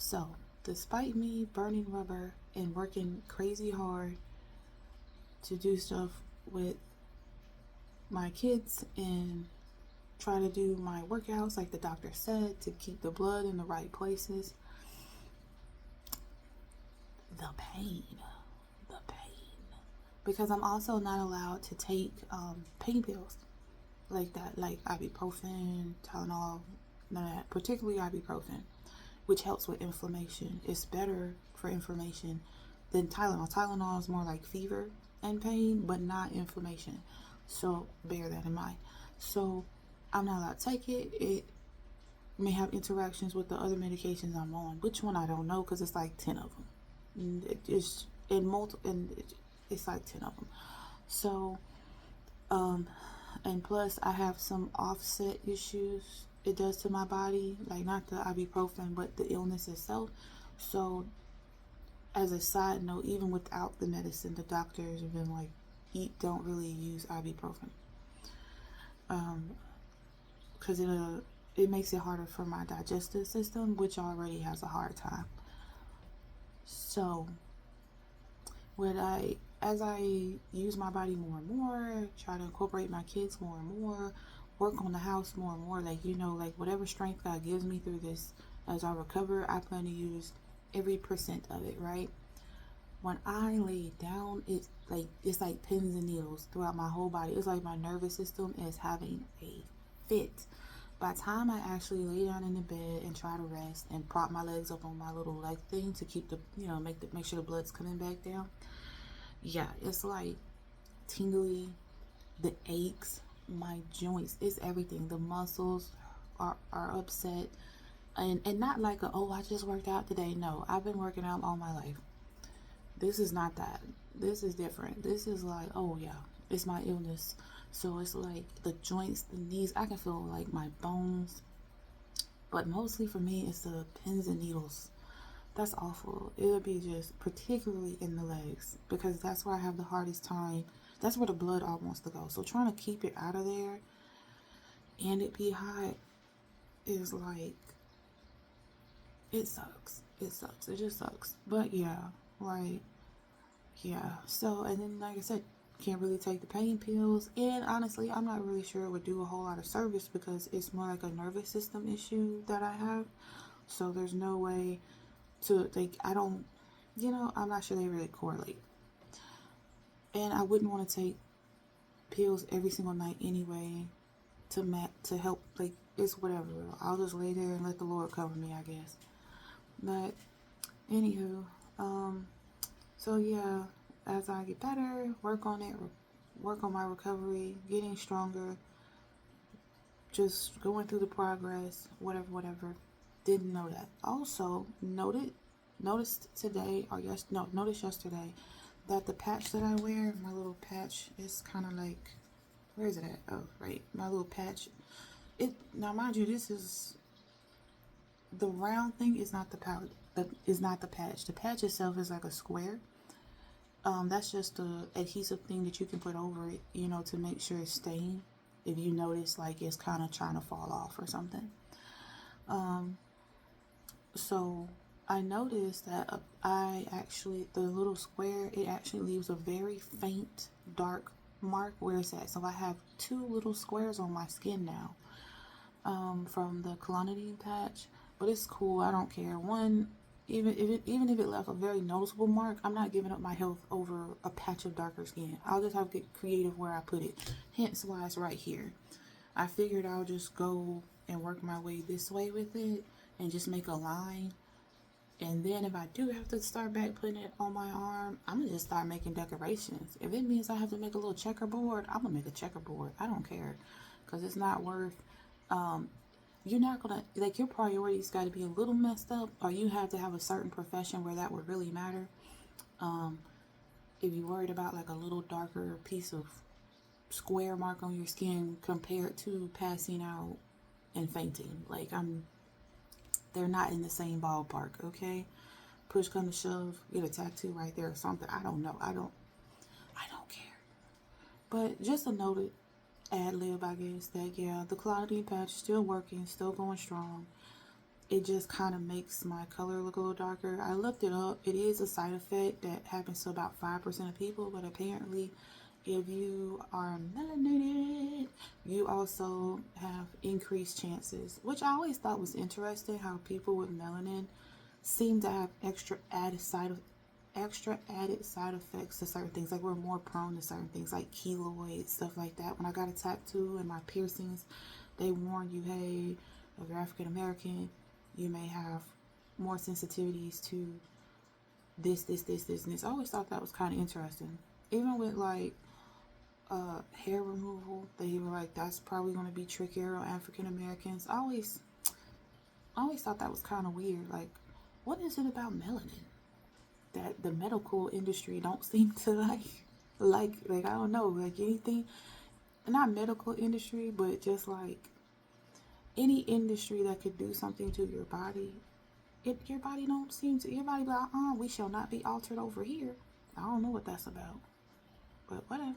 So, despite me burning rubber and working crazy hard to do stuff with my kids and try to do my workouts like the doctor said to keep the blood in the right places, the pain, the pain. Because I'm also not allowed to take pain pills like that, like ibuprofen, Tylenol, none of that, particularly ibuprofen, which helps with inflammation. It's better for inflammation than Tylenol. Tylenol is more like fever and pain, but not inflammation. So bear that in mind. So I'm not allowed to take it. It may have interactions with the other medications I'm on. Which one I don't know because it's like 10 of them. It's in multiple, and it's like 10 of them. So, and plus I have some offset issues it does to my body, like not the ibuprofen, but the illness itself. So, as a side note, even without the medicine, the doctors have been like, don't really use ibuprofen, because it makes it harder for my digestive system, which already has a hard time. So, as I use my body more and more, try to incorporate my kids more and more, work on the house more and more, like whatever strength God gives me through this as I recover, I plan to use every percent of it, right? When I lay down, it's like pins and needles throughout my whole body. It's like my nervous system is having a fit. By the time I actually lay down in the bed and try to rest and prop my legs up on my little leg thing to keep make sure the blood's coming back down, yeah, it's like tingly, the aches, my joints, it's everything. The muscles are upset. And not like oh, I just worked out today. No, I've been working out all my life. This is not that. This is different. This is like, oh yeah, it's my illness. So it's like the joints, the knees, I can feel like my bones. But mostly for me, it's the pins and needles. That's awful. It would be just particularly in the legs because that's where I have the hardest time. That's where the blood all wants to go. So trying to keep it out of there and it be hot is like, it sucks. It sucks. It just sucks. But yeah, like, yeah. So, and then like I said, can't really take the pain pills. And honestly, I'm not really sure it would do a whole lot of service because it's more like a nervous system issue that I have. So there's no way to, like, I don't, I'm not sure they really correlate. And I wouldn't want to take pills every single night anyway to help, like, it's whatever. I'll just lay there and let the Lord cover me, I guess. But anywho, so yeah, as I get better, work on it, work on my recovery, getting stronger, just going through the progress, whatever. Didn't know that. Also, noticed today, or noticed yesterday that the patch that I wear, my little patch, is kind of like, where is it at? Oh, right, my little patch. Now, mind you, this is the round thing is not the pouch. Is not the patch. The patch itself is like a square. That's just the adhesive thing that you can put over it, to make sure it's staying. If you notice, like it's kind of trying to fall off or something. So I noticed that the little square, it actually leaves a very faint, dark mark where it's at. So I have two little squares on my skin now, from the clonidine patch. But it's cool. I don't care. Even if it left a very noticeable mark, I'm not giving up my health over a patch of darker skin. I'll just have to get creative where I put it. Hence why it's right here. I figured I'll just go and work my way this way with it and just make a line. And then if I do have to start back putting it on my arm, I'm going to just start making decorations. If it means I have to make a little checkerboard, I'm going to make a checkerboard. I don't care. Because it's not worth... you're not going to... Like, your priorities got to be a little messed up, or you have to have a certain profession where that would really matter. If you're worried about, like, a little darker piece of square mark on your skin compared to passing out and fainting. Like, they're not in the same ballpark, okay? Push come to shove, get a tattoo right there or something. I don't know. I don't care. But just a noted ad lib, I guess, that yeah, the clonidine patch is still working, still going strong. it just kind of makes my color look a little darker. I looked it up. It is a side effect that happens to about 5% of people, but apparently if you are melanated, you also have increased chances, which I always thought was interesting, how people with melanin seem to have extra added side effects to certain things. Like we're more prone to certain things like keloids, stuff like that. When I got a tattoo and my piercings, they warn you, hey, if you're African American, you may have more sensitivities to this, and this. I always thought that was kind of interesting. Even with like hair removal, they were like, that's probably going to be trickier on African Americans. I always thought that was kind of weird. Like, what is it about melanin that the medical industry don't seem to like I don't know, like anything, not medical industry, but just like any industry that could do something to your body, your body don't seem to, your body be like, we shall not be altered over here. I don't know what that's about, but whatever.